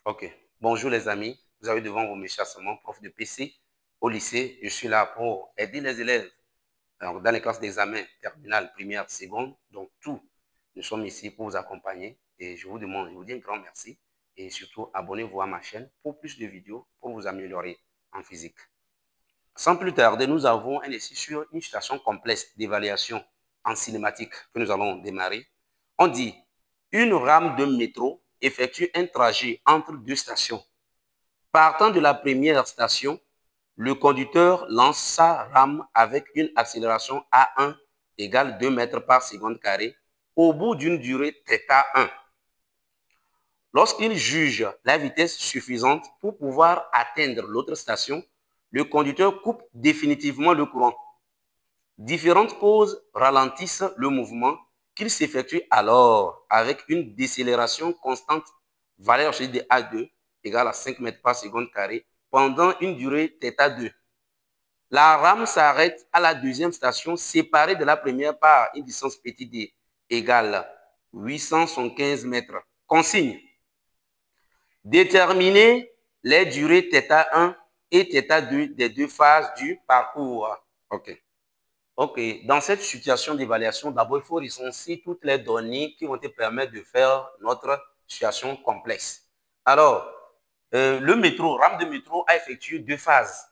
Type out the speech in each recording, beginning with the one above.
Ok. Bonjour les amis. Vous avez devant vous mes chassements, prof de PC au lycée. Je suis là pour aider les élèves dans les classes d'examen, terminale, première, seconde. Donc, tout, nous sommes ici pour vous accompagner. Et je vous demande, je vous dis un grand merci. Et surtout, abonnez-vous à ma chaîne pour plus de vidéos pour vous améliorer en physique. Sans plus tarder, nous avons un essai sur une situation complexe d'évaluation en cinématique que nous allons démarrer. On dit, une rame de métro effectue un trajet entre deux stations. Partant de la première station, le conducteur lance sa rame avec une accélération A1 égale 2 mètres par seconde carré au bout d'une durée θ1. Lorsqu'il juge la vitesse suffisante pour pouvoir atteindre l'autre station, le conducteur coupe définitivement le courant. Différentes causes ralentissent le mouvement qu'il s'effectue alors avec une décélération constante, valeur de A2 égale à 5 mètres par seconde carré pendant une durée θ2. La rame s'arrête à la deuxième station séparée de la première par une distance petit d égale 875 mètres. Consigne. Déterminer les durées θ1 et θ2 des deux phases du parcours. OK. OK. Dans cette situation d'évaluation, d'abord, il faut recenser toutes les données qui vont te permettre de faire notre situation complexe. Alors, le métro, rame de métro a effectué deux phases.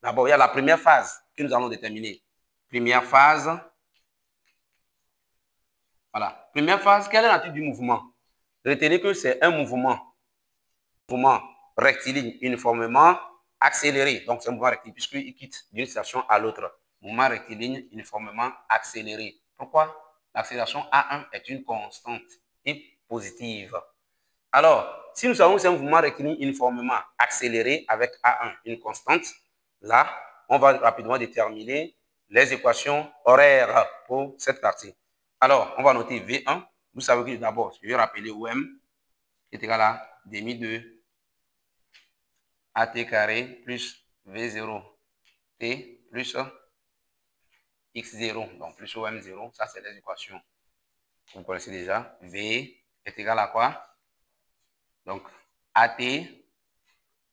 D'abord, il y a la première phase que nous allons déterminer. Première phase. Voilà. Première phase, quelle est la nature du mouvement? Retenez que c'est un mouvement rectiligne uniformément accéléré. Donc, c'est un mouvement rectiligne puisqu'il quitte d'une station à l'autre. Mouvement rectiligne uniformément accéléré. Pourquoi? L'accélération A1 est une constante et positive. Alors, si nous savons que c'est un mouvement rectiligne uniformément accéléré avec A1, une constante, là, on va rapidement déterminer les équations horaires pour cette partie. Alors, on va noter V1. Vous savez que d'abord, je vais rappeler OM est égal à demi de AT carré plus V0 T plus X0, donc plus OM0, ça c'est les équations. Vous connaissez déjà. V est égal à quoi? Donc, AT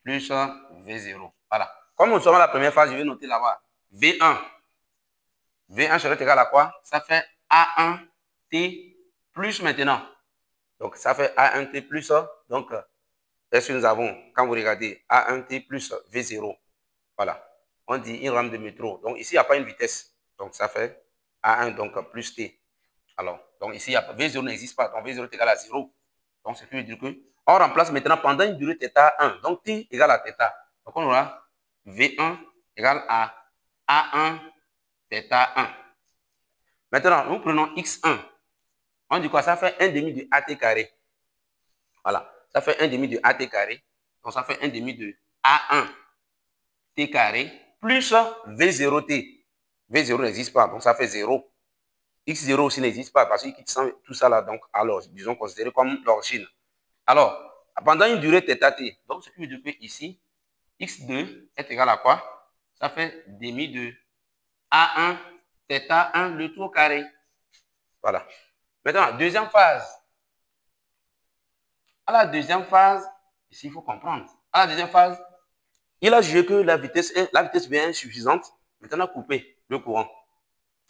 plus V0. Voilà. Comme nous sommes à la première phase, je vais noter là-bas. V1. V1 serait égal à quoi? Ça fait A1T plus maintenant. Donc, ça fait A1T plus. Donc, est-ce que nous avons, quand vous regardez, A1T plus V0. Voilà. On dit une rame de métro. Donc, ici, il n'y a pas une vitesse. Donc, ça fait A1, donc plus T. Alors, donc ici, V0 n'existe pas. Donc, V0 est égal à 0. Donc, ce qui veut dire que on remplace maintenant pendant une durée θ1. Donc, T égale à θ. Donc, on aura V1 égale à A1 θ1. Maintenant, nous prenons X1. On dit quoi? Ça fait 1 demi de AT carré. Voilà. Ça fait 1 demi de AT carré. Donc, ça fait 1 demi de A1 T carré plus V0T. V0 n'existe pas. Donc, ça fait 0. X0 aussi n'existe pas parce qu'il quitte tout ça là. Donc, alors, disons considéré comme l'origine. Alors, pendant une durée θt, donc ce qui veut dire que ici, x2 est égal à quoi? Ça fait demi de A1 θ1 le tout au carré. Voilà. Maintenant, deuxième phase. À la deuxième phase, ici, il faut comprendre. À la deuxième phase, il a jugé que la vitesse V1 est insuffisante. Maintenant, couper le courant.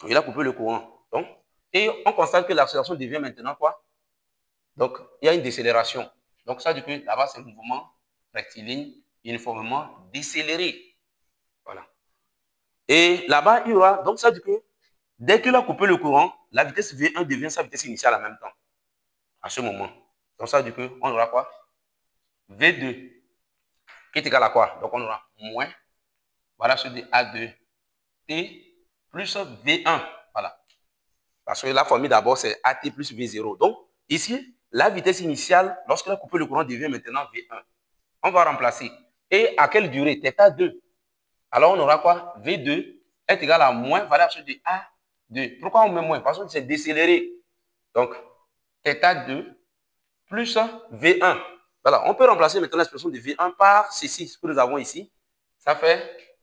Il a coupé le courant. Donc, et on constate que l'accélération devient maintenant quoi? Donc, il y a une décélération. Donc, ça, du coup, là-bas, c'est un mouvement rectiligne uniformément décéléré. Voilà. Et là-bas, il y aura, donc ça, du coup, dès qu'il a coupé le courant, la vitesse V1 devient sa vitesse initiale en même temps. À ce moment. Donc, ça, du coup, on aura quoi? V2 qui est égal à quoi? Donc, on aura moins, voilà, ce de A2T plus V1. Voilà. Parce que la formule d'abord, c'est AT plus V0. Donc, ici, la vitesse initiale, lorsqu'on a coupé le courant, devient maintenant V1. On va remplacer. Et à quelle durée? θ2. Alors, on aura quoi? V2 est égal à moins valeur absolue de A2. Pourquoi on met moins? Parce que c'est décéléré. Donc, θ2 plus V1. Voilà, on peut remplacer maintenant l'expression de V1 par ceci, ce que nous avons ici. Ça fait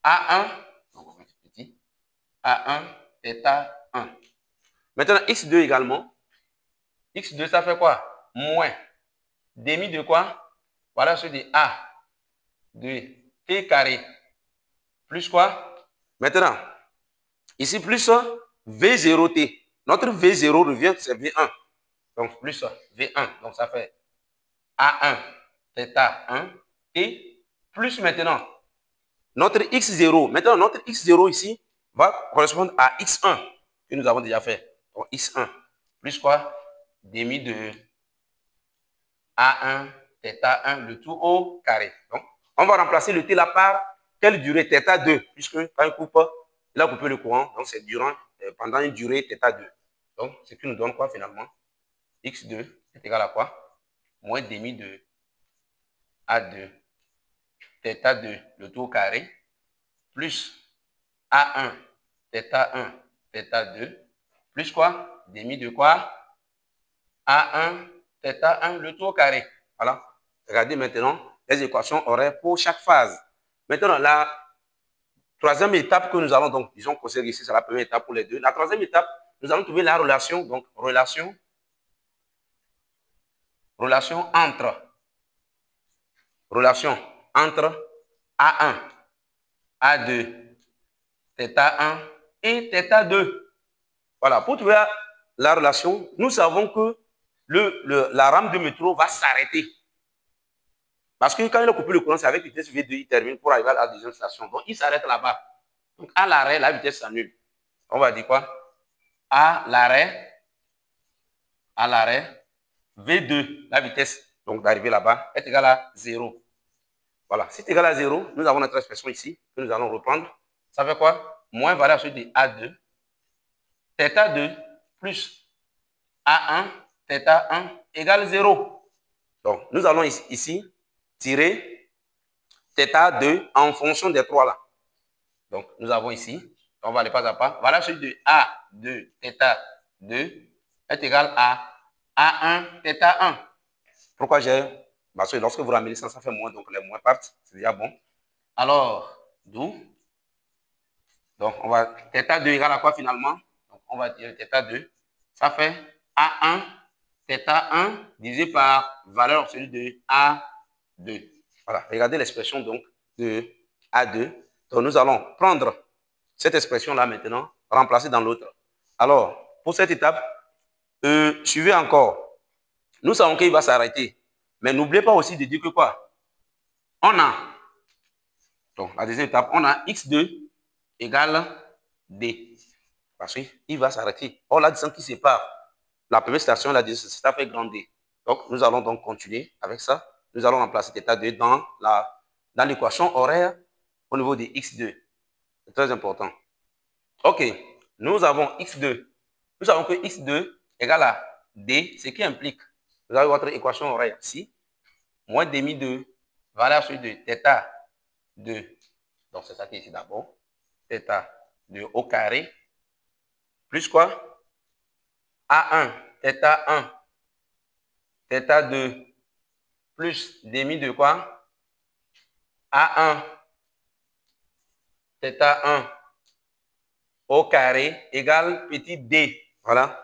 A1, A1, θ1. Maintenant, X2 également. X2, ça fait quoi? Moins. demi de quoi? Voilà celui de A de T carré. Plus quoi? Maintenant, ici, plus V0T. Notre V0 revient, c'est V1. Donc, plus V1. Donc, ça fait A1, θ 1, T, plus maintenant, notre X0. Maintenant, notre X0 ici va correspondre à X1 que nous avons déjà fait. Donc, X1, plus quoi? Demi de A1, θ1, le tout au carré. Donc, on va remplacer le T là par quelle durée? θ2, puisque quand il coupe, il a coupé le courant, donc c'est pendant une durée θ2. Donc, ce qui nous donne quoi finalement? X2 est égal à quoi? Moins demi de A2, θ2, le tout au carré, plus A1, θ1, θ2, plus quoi? Demi de quoi? A1, θ1, le tout au carré. Voilà. Regardez maintenant les équations horaires pour chaque phase. Maintenant, la troisième étape que nous allons, donc, disons que ici, c'est la première étape pour les deux. La troisième étape, nous allons trouver la relation, donc, relation entre A1, A2, θ1 et θ2. Voilà, pour trouver la relation, nous savons que la rame de métro va s'arrêter. Parce que quand il a coupé le courant, c'est avec vitesse V2, il termine pour arriver à la deuxième station. Donc, il s'arrête là-bas. Donc, à l'arrêt, la vitesse s'annule. On va dire quoi? À l'arrêt, V2, la vitesse donc d'arriver là-bas est égale à 0. Voilà, si c'est égal à 0, nous avons notre expression ici que nous allons reprendre. Ça fait quoi? Moins valeur sur de A2, θ2 plus A1, θ1 égale 0. Donc, nous allons ici tirer θ2 en fonction des trois là. Donc, nous avons ici, on va aller pas à pas. Voilà celui de A2, θ2 est égal à A1, θ1. Pourquoi j'ai... Parce que lorsque vous ramenez ça, ça fait moins, donc les moins partent. C'est déjà bon. Alors, d'où? Donc, on va... θ2 égale à quoi finalement? Donc, on va tirer θ2. Ça fait A1, θ1 divisé par valeur absolue de A2. Voilà, regardez l'expression donc de A2. Donc, nous allons prendre cette expression-là maintenant, remplacer dans l'autre. Alors, pour cette étape, suivez encore. Nous savons qu'il va s'arrêter. Mais n'oubliez pas aussi de dire que quoi? On a, donc la deuxième étape, on a X2 égale D. Parce qu'il va s'arrêter. Or, la distance qui sépare la première station et la deuxième, ça fait grand D. Donc, nous allons donc continuer avec ça. Nous allons remplacer θ2 dans l'équation horaire au niveau de X2. C'est très important. OK. Nous avons X2. Nous savons que X2 égale à D, ce qui implique, vous avez votre équation horaire ici, moins demi de valeur sur de θ2. Donc, c'est ça qui est ici d'abord. θ2 au carré. Plus quoi? A1, θ1, θ2, plus demi de quoi? A1, θ1 au carré égale petit d. Voilà.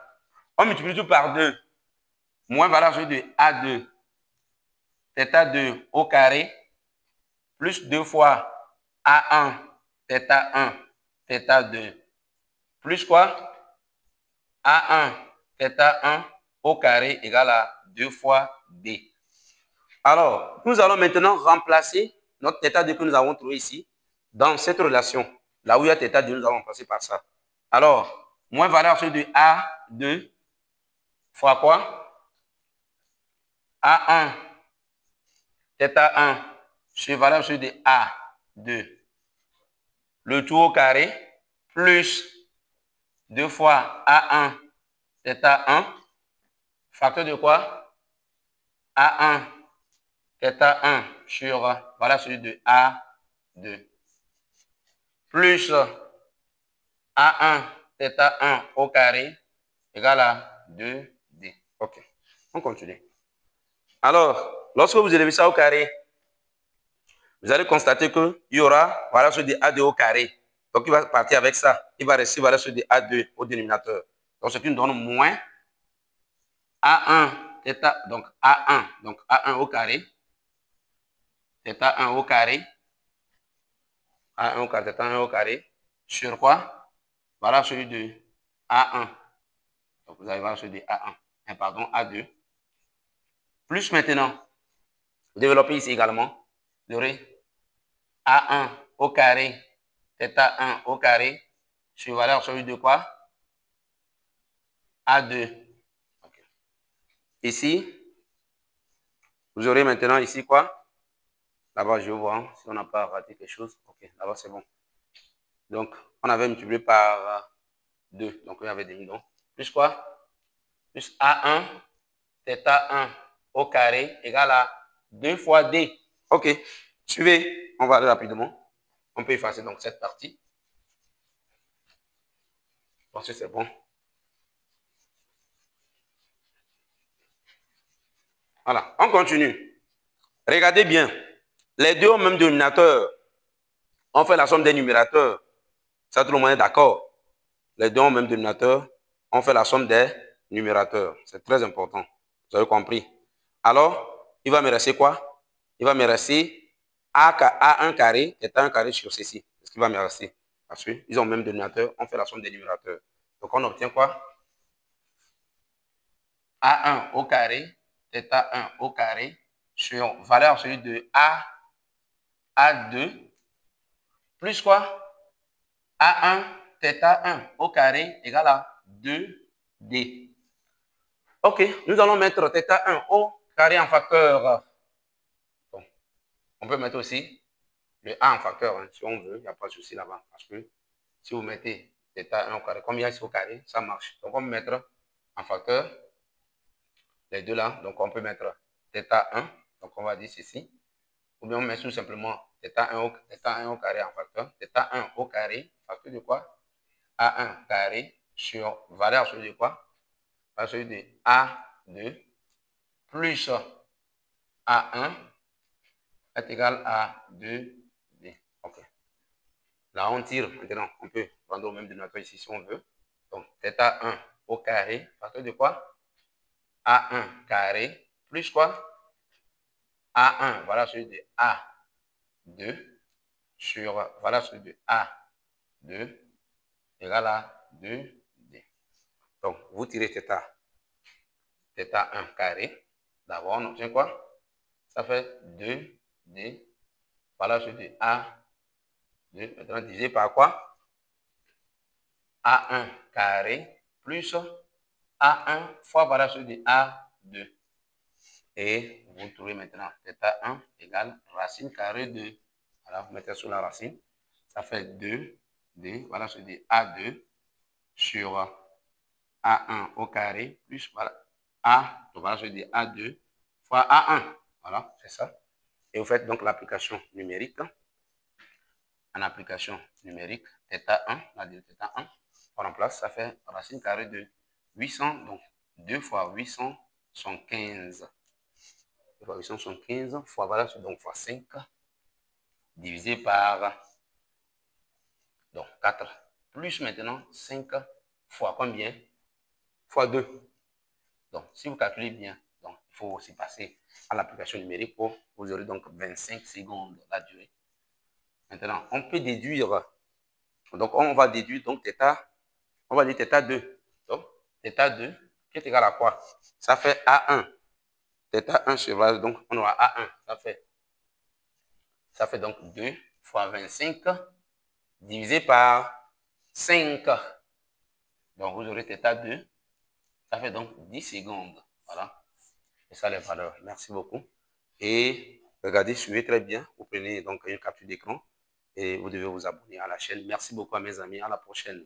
On multiplie tout par 2. Moins valeur sur de A2, θ2 au carré, plus 2 fois A1, θ1, θ2, plus quoi? A1, θ1 au carré égale à 2 fois D. Alors, nous allons maintenant remplacer notre θ2 que nous avons trouvé ici dans cette relation. Là où il y a θ2, nous allons remplacer par ça. Alors, moins valeur sur de A2 fois quoi? A1, θ1 sur valeur sur de A2. Le tout au carré plus 2 fois A1, θ1, facteur de quoi? A1, θ1 sur valeur sur de A2. Plus A1, θ1 au carré égale à 2D. OK. On continue. Alors, lorsque vous élevez ça au carré, vous allez constater qu'il y aura valeur sur de A2 au carré. Donc, il va partir avec ça. Il va rester valeur sur de A2 au dénominateur. Donc, ce qui nous donne moins A1, θ, donc A1, donc A1 au carré, θ1 au carré, A1 au carré, θ1 au carré, sur quoi? Voilà celui de A1. Donc vous allez voir celui de A1, pardon, A2. Plus maintenant, développer ici également, vous aurez A1 au carré, θ1 au carré, sur valeur celui de quoi? A2. Okay. Ici, vous aurez maintenant ici quoi? Là-bas, je vois si on n'a pas raté quelque chose. Ok, là-bas, c'est bon. Donc, on avait multiplié par 2. Donc, il y avait des millions. Plus quoi? Plus A1, θ1 au carré égale à 2 fois D. Ok, suivez. On va aller rapidement. On peut effacer donc cette partie. Je pense que c'est bon. Voilà, on continue. Regardez bien. Les deux ont le même dénominateur. On fait la somme des numérateurs. Ça, tout le monde est d'accord. Les deux ont le même dénominateur. On fait la somme des numérateurs. C'est très important. Vous avez compris. Alors, il va me rester quoi? Il va me rester A1 carré et A1 carré sur ceci. C'est ce qui va me rester. Parce qu'ils ont le même dénominateur. On fait la somme des numérateurs. Donc, on obtient quoi? A1 au carré, θ1 au carré, sur valeur celui de A2, plus quoi? A1, θ1 au carré égale à 2D. Ok, nous allons mettre θ1 au carré en facteur. Bon, on peut mettre aussi le A en facteur, hein, si on veut, il n'y a pas de souci là-bas. Parce que si vous mettez θ1 au carré, comme il y a ici au carré, ça marche. Donc, on peut mettre en facteur les deux là. Donc, on peut mettre θ1. Donc, on va dire ceci. Ou bien on met tout simplement θ1 au carré en facteur. θ1 au carré, facteur de quoi? A1 carré sur valeur sur de quoi? Valeur sur de A2 plus A1 est égal à 2D. Ok. Là, on tire maintenant. On peut prendre au même dénominateur ici si on veut. Donc, θ1 au carré, facteur de quoi? A1 carré plus quoi? A1, voilà celui de A2 sur, voilà celui de A2 égale à 2D. Donc, vous tirez θ1 carré. D'abord, on obtient quoi? Ça fait 2D. Voilà celui de A2. Maintenant, divisé par quoi? A1 carré plus A1 fois voilà celui de A2. Et vous trouvez maintenant θ1 égale racine carrée de. Voilà, vous mettez sur la racine. Ça fait 2D. Voilà celui de A2 sur A1 au carré plus voilà, A, donc voilà celui de A2 fois A1. Voilà, c'est ça. Et vous faites donc l'application numérique. En application numérique, θ1, on a dit θ1, on remplace, ça fait racine carrée de 800, donc 2 fois 875. 2 fois 875 fois, voilà, donc fois 5, divisé par donc 4, plus maintenant 5 fois combien? Fois 2. Donc, si vous calculez bien, donc, il faut aussi passer à l'application numérique pour, vous aurez donc 25 secondes la durée. Maintenant, on peut déduire, donc on va déduire donc θ, on va dire θ2. Donc, θ2 qui est égal à quoi? Ça fait A1. θ1 sur base, donc on aura A1. Ça fait donc 2 fois 25 divisé par 5. Donc, vous aurez θ2. Ça fait donc 10 secondes. Voilà. Et ça, les valeurs. Merci beaucoup. Et regardez, suivez très bien. Vous prenez donc une capture d'écran et vous devez vous abonner à la chaîne. Merci beaucoup à mes amis. À la prochaine.